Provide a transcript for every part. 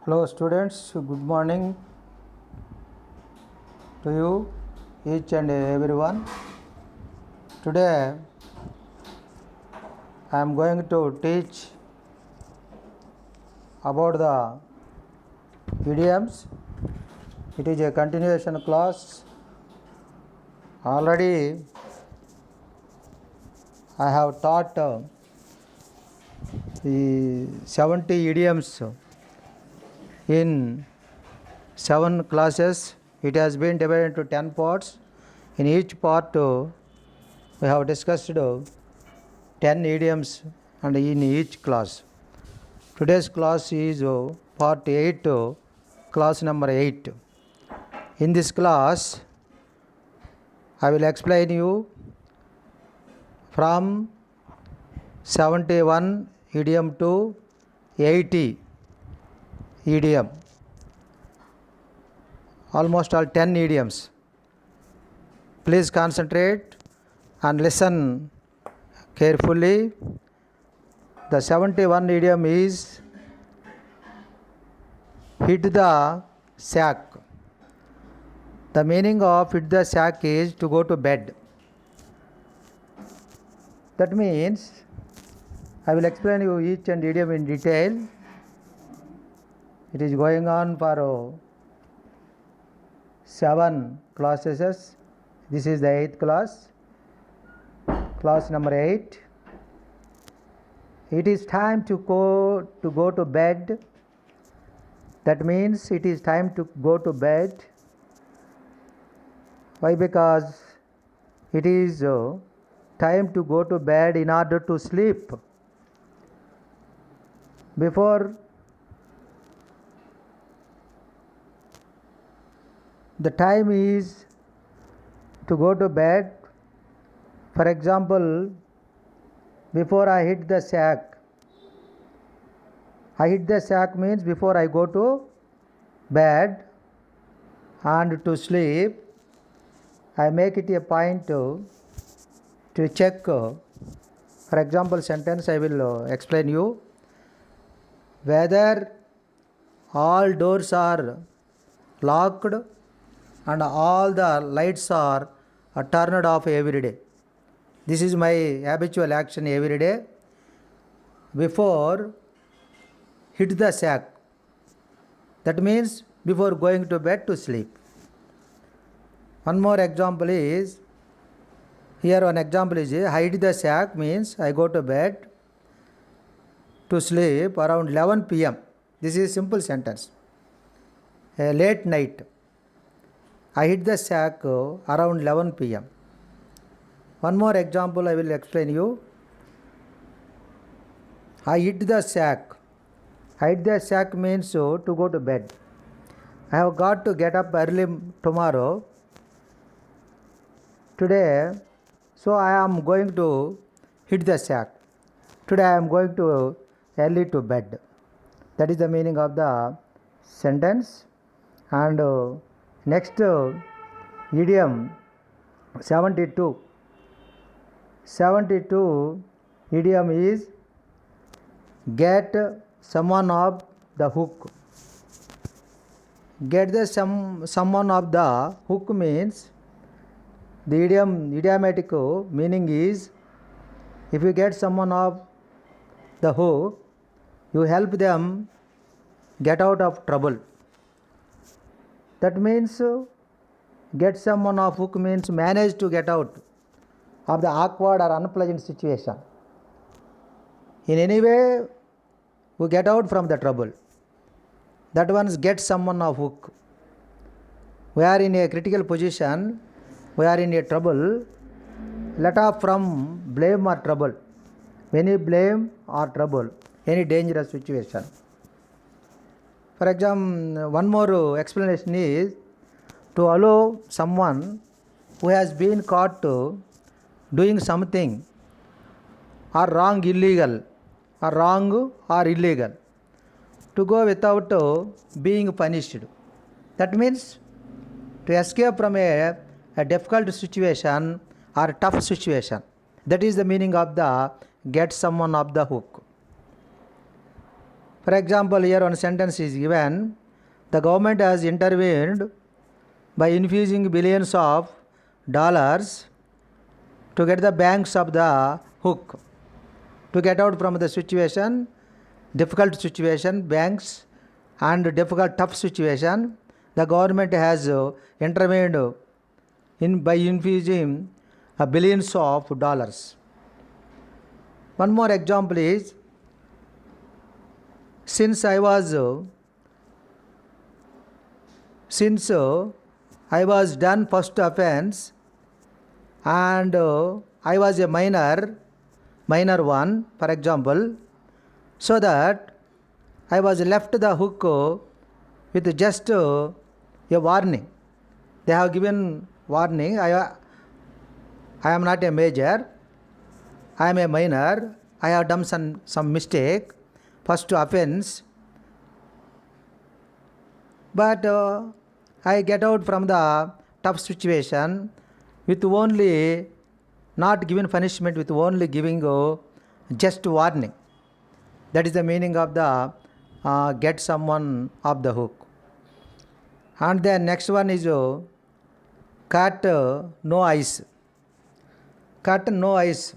Hello students, good morning to you each and everyone. Today I am going to teach about the idioms. It is a continuation class. Already I have taught the 70 idioms in 7 classes. It has been divided into 10 parts. In each part we have discussed 10 idioms and in each class. Today's class is part 8, class number 8. In this class, I will explain you from 71 idiom to 80 idiom. Almost all 10 idioms. Please concentrate and listen carefully. The 71 idiom is hit the sack. The meaning of hit the sack is to go to bed. That means I will explain you each and idiom in detail. It is going on for 7 classes. This is the 8th class. Class number 8. It is time to go to bed. That means it is time to go to bed. Why? Because it is time to go to bed in order to sleep. Before the time is to go to bed, for example, before I hit the sack. I hit the sack means before I go to bed and to sleep, I make it a point to check. For example, sentence I will explain you. Whether all doors are locked and all the lights are turned off every day. This is my habitual action every day. Before hit the sack. That means before going to bed to sleep. One more example is, here one example is, hide the sack means I go to bed to sleep around 11 p.m. This is simple sentence. A late night. I hit the sack around 11 p.m. One more example I will explain you. I hit the sack. Hide the sack means to go to bed. I have got to get up early tomorrow. Today, so I am going to hit the sack. Today I am going to early to bed. That is the meaning of the sentence. And next idiom 72. 72 idiom is get someone off the hook. Get the someone off the hook means the idiomatic meaning is if you get someone off the hook, you help them get out of trouble. That means get someone off hook means manage to get out of the awkward or unpleasant situation. In any way, we get out from the trouble. That one's get someone off hook. We are in a critical position, we are in a trouble, let off from blame or trouble. Any blame or trouble, any dangerous situation. For example, one more explanation is to allow someone who has been caught doing something or wrong illegal or wrong or illegal to go without being punished. That means to escape from a difficult situation or tough situation. That is the meaning of the get someone off the hook. For example, here one sentence is given, the government has intervened by infusing billions of dollars to get the banks of the hook, to get out from the situation, difficult situation, banks and difficult tough situation. The government has intervened by infusing billions of dollars. One more example is, since I was done first offense and I was a minor one, for example, so that I was left the hook with just a warning. They have given warning, I am not a major, I am a minor, I have done some mistake, first offense, but I get out from the tough situation with only not giving punishment, with only giving just warning. That is the meaning of the get someone off the hook. And then next one is cut no ice. Cut no ice.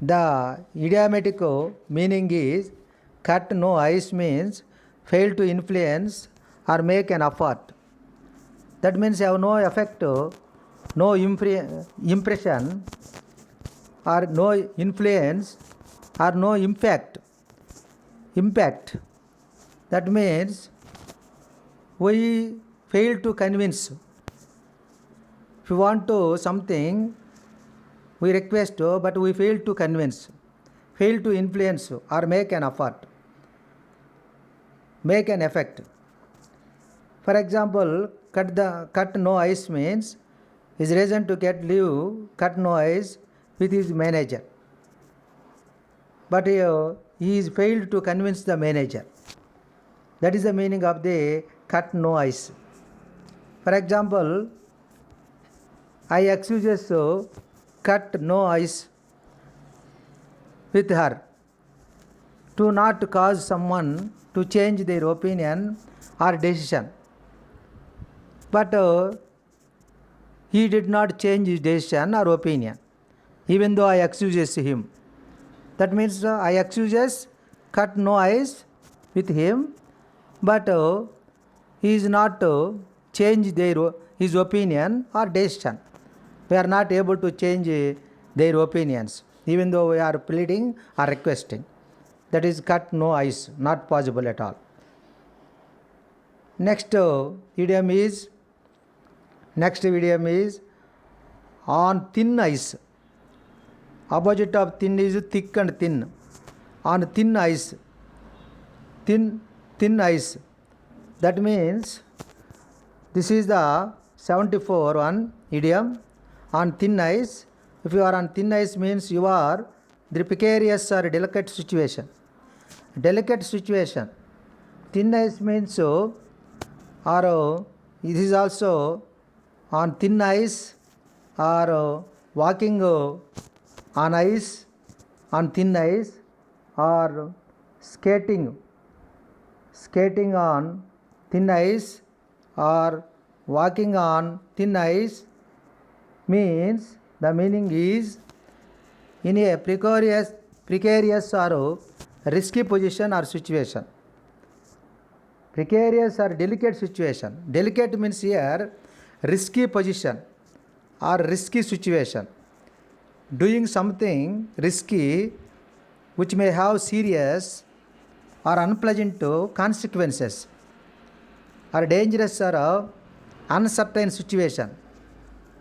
The idiomatic meaning is cut no ice means fail to influence or make an effort. That means have no effect, no impression or no influence or no impact. That means we fail to convince. If we want to something, we request, but we fail to convince, fail to influence or make an effort, make an effect. For example, cut no ice means his reason to get leave, cut no ice with his manager. But he is failed to convince the manager. That is the meaning of the cut no ice. For example, I accuses cut no ice with her to not cause someone to change their opinion or decision. But he did not change his decision or opinion, even though I accuses him. That means I accuses cut no ice with him, but he is not change his opinion or decision. We are not able to change their opinions, even though we are pleading or requesting. That is cut no ice, not possible at all. Next idiom is on thin ice. Opposite of thin is thick and thin. On thin ice, thin ice. That means this is the 74 one idiom. On thin ice, if you are on thin ice means you are the precarious or delicate situation. Delicate situation. Thin ice means or it is also on thin ice or walking on ice, on thin ice, or skating on thin ice or walking on thin ice means the meaning is in a precarious or risky position or situation. Precarious or delicate situation. Delicate means here risky position or risky situation. Doing something risky which may have serious or unpleasant consequences, or dangerous or uncertain situation,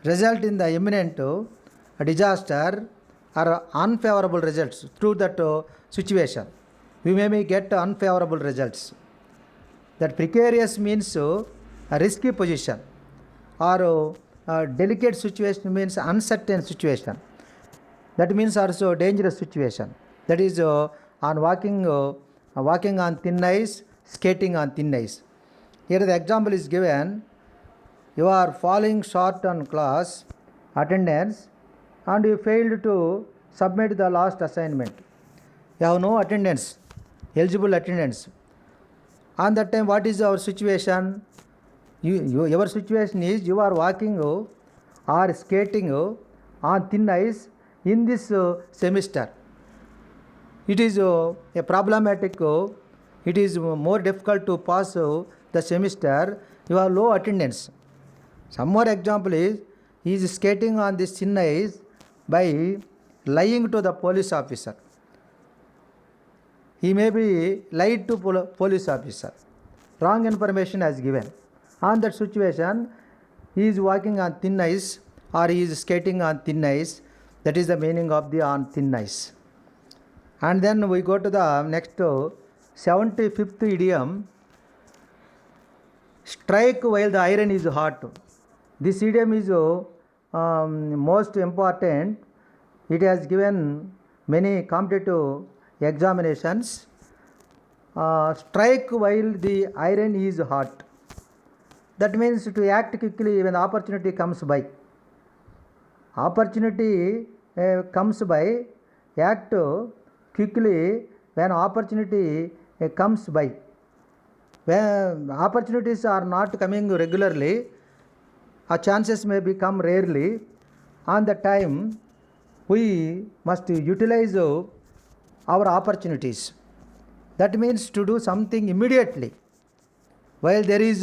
result in the imminent disaster or unfavorable results through that situation. We may get unfavorable results. That precarious means a risky position, or delicate situation means uncertain situation. That means also dangerous situation. That is on walking on thin ice, skating on thin ice. Here the example is given. You are falling short on class attendance and you failed to submit the last assignment. You have no attendance eligible attendance. On that time, what is our situation? Your situation is you are walking or skating on thin ice in this semester. It is a problematic, it is more difficult to pass the semester. You have low attendance. Some more example is he is skating on this thin ice by lying to the police officer. He may be lied to police officer. Wrong information has given. On that situation, he is walking on thin ice or he is skating on thin ice. That is the meaning of the on thin ice. And then we go to the next 75th idiom. Strike while the iron is hot. This idiom is most important. It has given many competitive examinations. Strike while the iron is hot. That means to act quickly when opportunity comes by. Opportunity comes by, act quickly when opportunity comes by. When opportunities are not coming regularly, chances may become rarely. On the time, we must utilize our opportunities. That means to do something immediately while there is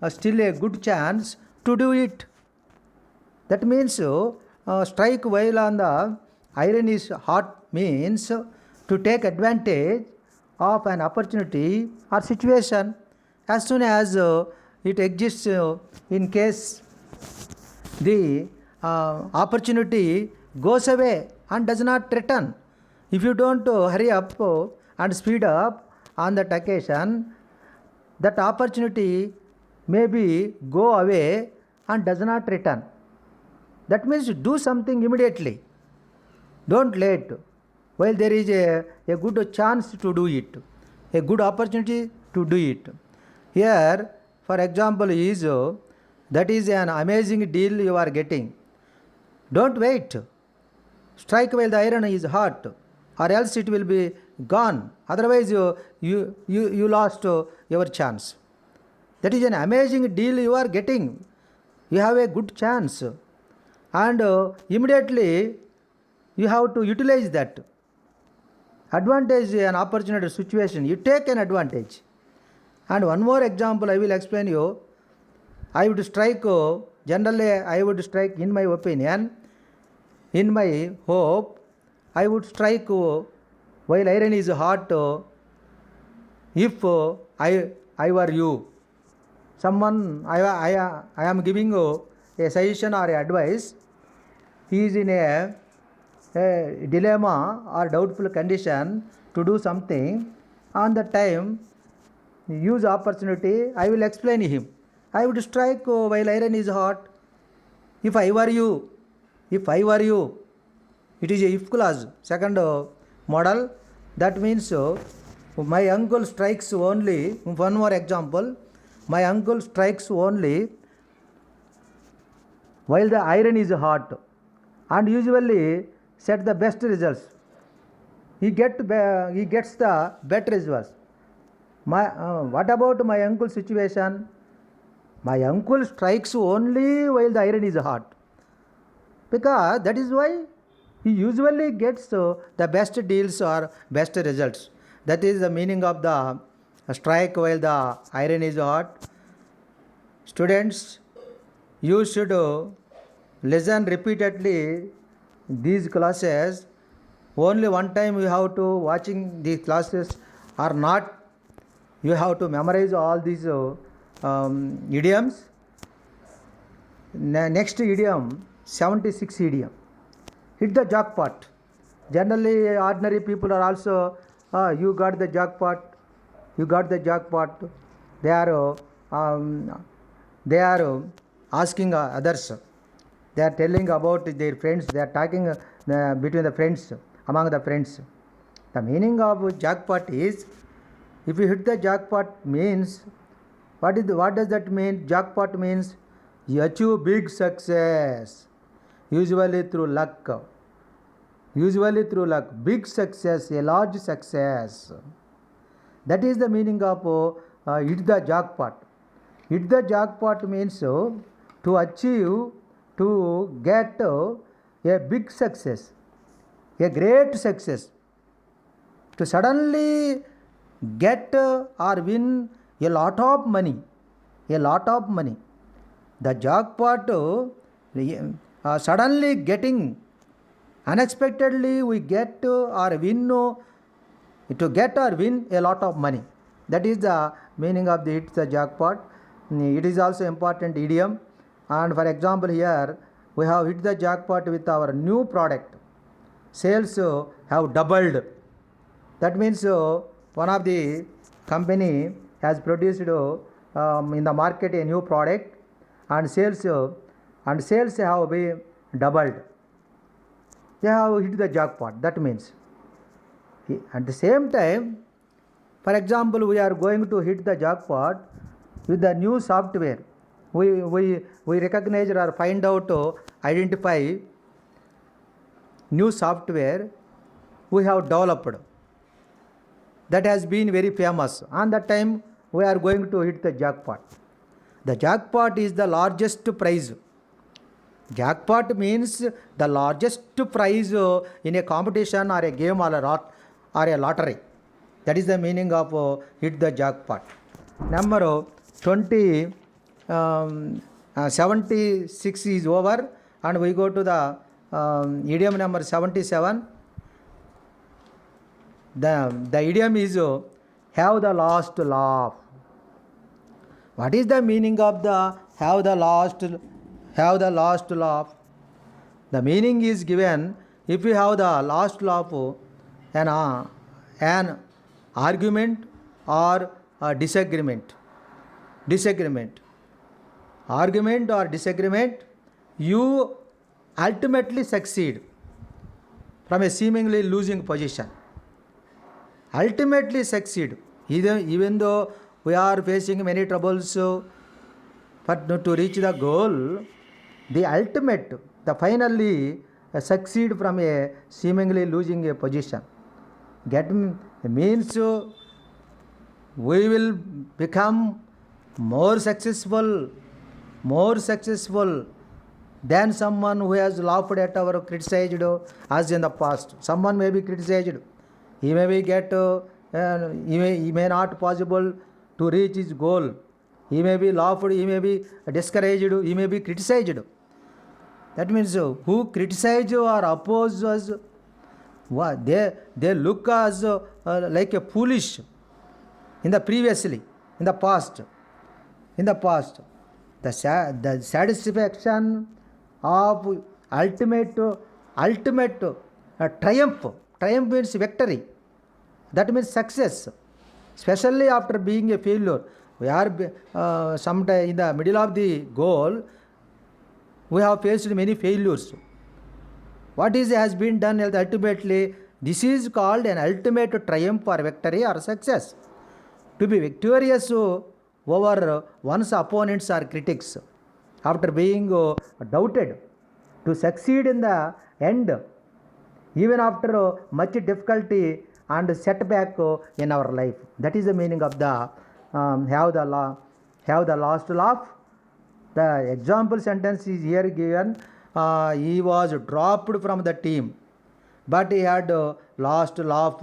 still a good chance to do it. That means strike while on the iron is hot means to take advantage of an opportunity or situation as soon as it exists. In case the opportunity goes away and does not return, if you don't hurry up and speed up on that occasion, that opportunity maybe go away and does not return. That means do something immediately. Don't wait while there is a good chance to do it, a good opportunity to do it. Here, for example, is that is an amazing deal you are getting. Don't wait. Strike while the iron is hot, or else it will be gone. Otherwise, you lost your chance. That is an amazing deal you are getting. You have a good chance, and immediately you have to utilize that advantage, an opportunity situation. You take an advantage. And one more example I will explain you. I would strike, generally I would strike, in my opinion, in my hope, I would strike while iron is hot if I were you. Someone, I am giving a suggestion or advice. He is in a dilemma or doubtful condition to do something. On the time, use opportunity, I will explain him. I would strike while iron is hot. If I were you, it is a if clause, second model. That means my uncle strikes only, one more example, my uncle strikes only while the iron is hot and usually set the best results. He gets the better results. What about my uncle's situation? My uncle strikes only while the iron is hot, because that is why he usually gets the best deals or best results. That is the meaning of the strike while the iron is hot. Students, you should listen repeatedly these classes. Only one time you have to watching these classes or not. You have to memorize all these idioms. Next idiom, 76 idiom. Hit the jackpot. Generally, ordinary people are also, you got the jackpot. You got the jackpot. They are asking others. They are telling about their friends. They are talking between the friends, among the friends. The meaning of jackpot is, if you hit the jackpot means, what does that mean? Jackpot means you achieve big success, usually through luck. Big success, a large success. That is the meaning of hit the jackpot. Hit the jackpot means to achieve, to get a big success, a great success, to suddenly get or win a lot of money, a lot of money. The jackpot, suddenly getting, unexpectedly we get or win, to get or win a lot of money. That is the meaning of the hit the jackpot. It is also important idiom. And for example, here we have hit the jackpot with our new product. Sales have doubled. That means one of the company has produced in the market a new product, and sales have been doubled. They have hit the jackpot. That means at the same time, for example, we are going to hit the jackpot with the new software. We recognize or find out, identify new software we have developed that has been very famous. On that time, we are going to hit the jackpot. The jackpot is the largest prize. Jackpot means the largest prize in a competition or a game or a lottery. That is the meaning of hit the jackpot. Number 76 is over, and we go to the idiom number 77. The idiom is have the last laugh. What is the meaning of the have the last laugh? The meaning is given if you have the last laugh, an argument or a disagreement. Argument or disagreement, you ultimately succeed from a seemingly losing position. Ultimately succeed, even though we are facing many troubles, but to reach the goal, the finally succeed from a seemingly losing a position. Means we will become more successful than someone who has laughed at or criticized us in the past. Someone may be criticized. He may not possible to reach his goal. He may be laughed, he may be discouraged, he may be criticized. That means who criticize or oppose us, they look as like a foolish in the past. The satisfaction of ultimate triumph. Triumph means victory. That means success. Especially after being a failure. We are sometime in the middle of the goal. We have faced many failures. What has been done ultimately? This is called an ultimate triumph or victory or success. To be victorious over one's opponents or critics after being doubted, to succeed in the end, even after much difficulty and setback in our life. That is the meaning of the have the last laugh. The example sentence is here given. He was dropped from the team, but he had last laugh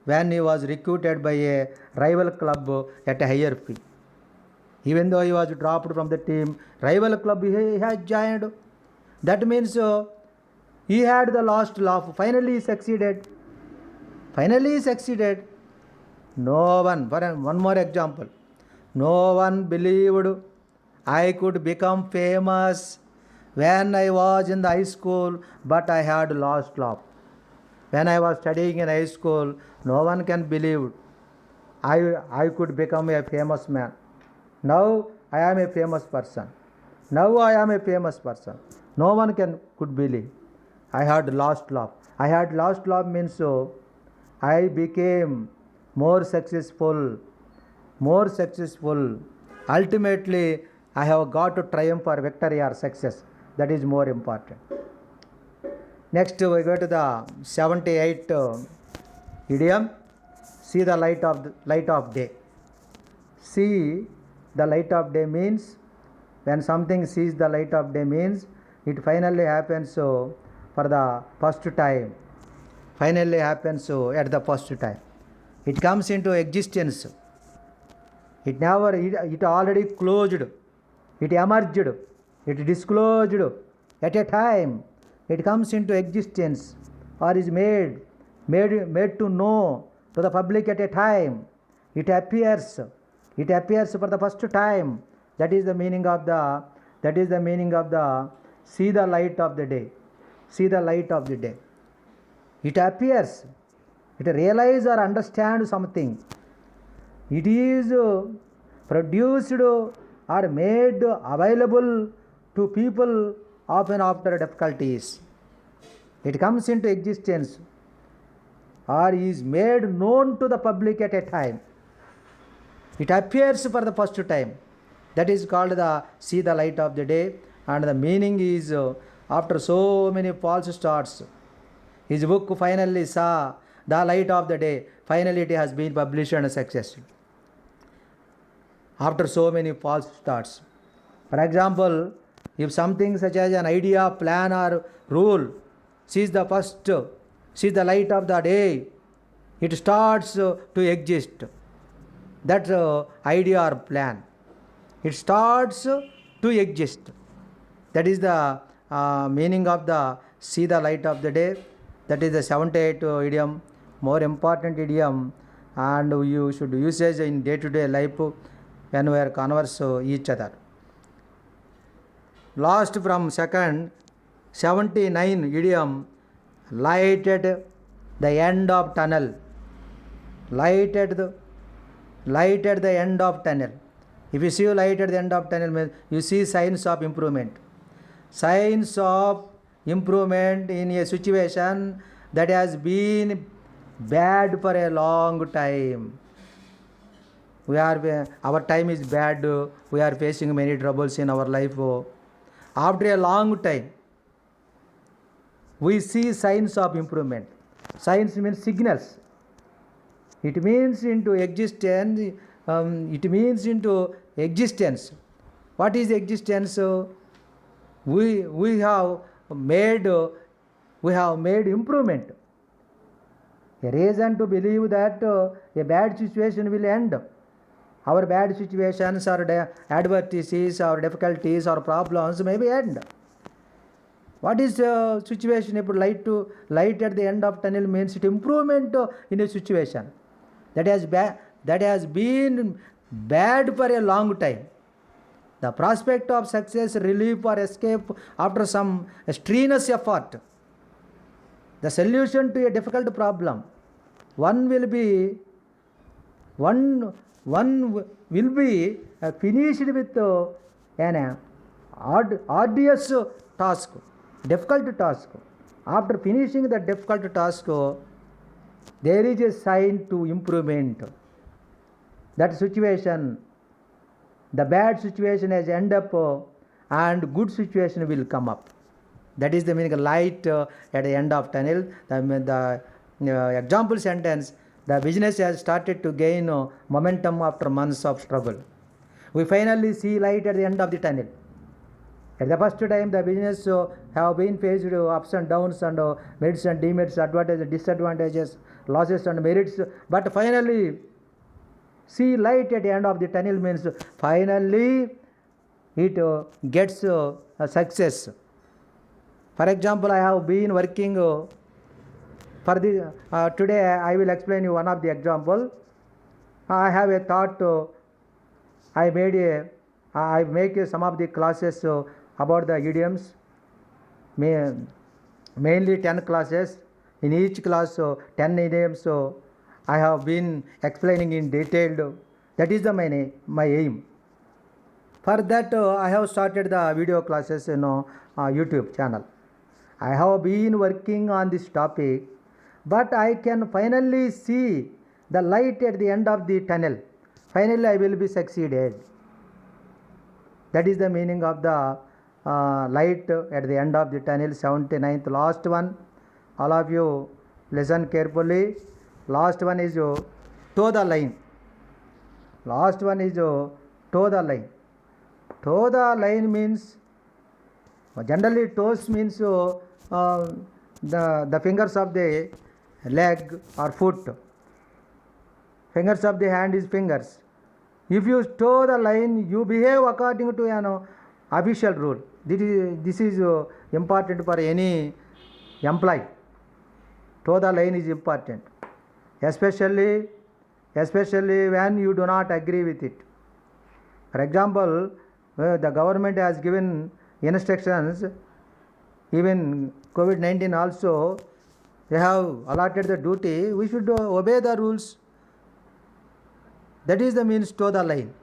when he was recruited by a rival club at a higher fee. Even though he was dropped from the team, rival club he had joined. That means he had the last laugh. Finally he succeeded. No one, one more example. No one believed I could become famous when I was in the high school, but I had last laugh. When I was studying in high school, no one can believe I could become a famous man. Now I am a famous person. No one could believe. I had last laugh. Means I became more successful. Ultimately, I have got to triumph or victory or success. That is more important. Next, we go to the 78 idiom. see the light of day. See the light of day means when something sees the light of day means it finally happens for the first time. Finally happens at the first time. It comes into existence. It already closed. It emerged. It disclosed at a time. It comes into existence or is made to know to the public at a time. It appears for the first time. That is the meaning of the see the light of the day. See the light of the day. It appears. It realizes or understands something. It is produced or made available to people often after difficulties. It comes into existence or is made known to the public at a time. It appears for the first time. That is called the see the light of the day, and the meaning is after so many false starts, his book finally saw the light of the day. Finally it has been published and successful. After so many false starts. For example, if something such as an idea, plan or rule sees the light of the day, it starts to exist. That idea or plan. It starts to exist. That is the meaning of the see the light of the day. That is the 78 idiom, more important idiom, and you should use it in day-to-day life when we are converse each other. Last from second, 79 idiom, light at the end of tunnel. Light at the end of tunnel. If you see light at the end of tunnel, means you see signs of improvement. Signs of improvement in a situation that has been bad for a long time. Our time is bad. We are facing many troubles in our life. After a long time, we see signs of improvement. Signs means signals. It means into existence. What is existence? We have made improvement. A reason to believe that a bad situation will end. Our bad situations or adversities or difficulties or problems may be end. What is the situation? If light at the end of tunnel means it improvement in a situation that has been bad for a long time. The prospect of success, relief or escape after some strenuous effort. The solution to a difficult problem. One will be finished with an arduous task, difficult task. After finishing the difficult task, there is a sign to improvement. That situation, the bad situation has end up and good situation will come up. That is the meaning of light at the end of tunnel. The example sentence, the business has started to gain momentum after months of struggle. We finally see light at the end of the tunnel. At the first time, the business have been faced with ups and downs and merits and demerits, advantages, disadvantages, losses and merits. But finally, see light at the end of the tunnel means finally it gets a success. For example, I have been working for the today I will explain you one of the example. I have a thought. I make some of the classes about the idioms, mainly 10 classes. In each class 10 idioms I have been explaining in detail. That is my aim. For that I have started the video classes in YouTube channel. I have been working on this topic, but I can finally see the light at the end of the tunnel. Finally I will be succeeded. That is the meaning of the light at the end of the tunnel. 79th last one. All of you listen carefully. Last one is toe the line. Last one is toe the line. Toe the line means, generally toes means the fingers of the leg or foot. Fingers of the hand is fingers. If you toe the line, you behave according to an official rule. This is important for any employee. Toe the line is important, especially when you do not agree with it. For example, the government has given instructions, even COVID-19 also, they have allotted the duty, we should obey the rules. That is the means toe the line.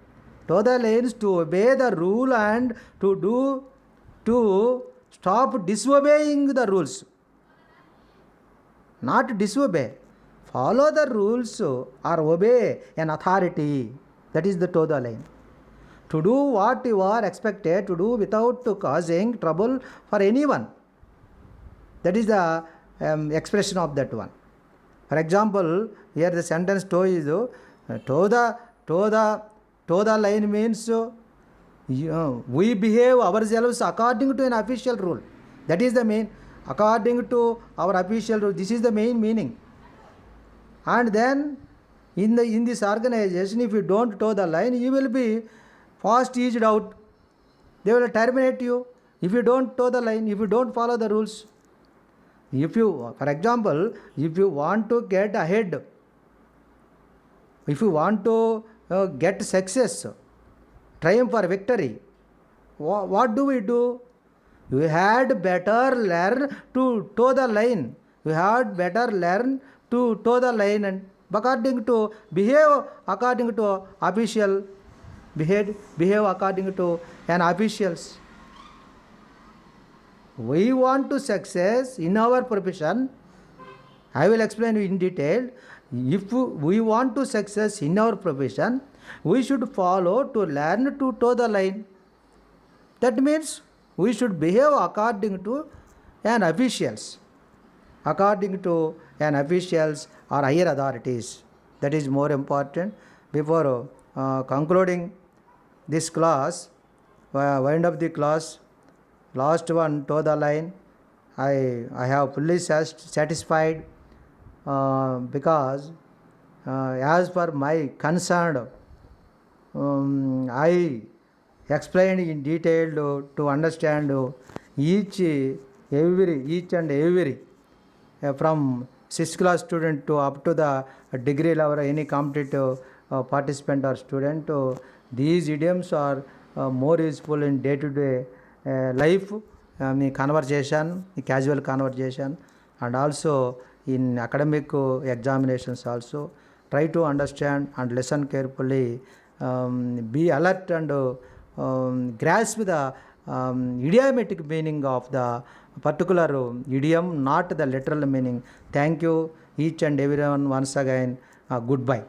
Toe the line is to obey the rule and to stop disobeying the rules. Not disobey. Follow the rules or obey an authority. That is the toe the line. To do what you are expected to do without causing trouble for anyone. That is the expression of that one. For example, here the sentence toe is toe the line means we behave ourselves according to an official rule. That is the main. According to our official rule, this is the main meaning. And then in this organization, if you don't toe the line, you will be fast eased out. They will terminate you if you don't toe the line, if you don't follow the rules. If you, for example, if you want to get ahead, if you want to get success, triumph or victory, what do we do? You had better learn to toe the line. You had better learn to toe the line and according to behave according to official, behave according to an officials. We want to success in our profession. I will explain in detail. If we want to success in our profession, we should follow to learn to toe the line. That means we should behave according to an officials. According to an officials or higher authorities. That is more important. Before concluding this class, wind up the class, last one, toe the line. I have fully satisfied because as per my concern, I explained in detail to understand each and every from 6th class student to up to the degree level, any competitive participant or student. These idioms are more useful in day-to-day life, conversation, casual conversation, and also in academic examinations also. Try to understand and listen carefully. Be alert and grasp the idiomatic meaning of the particular idiom, not the literal meaning. Thank you each and everyone once again. Goodbye.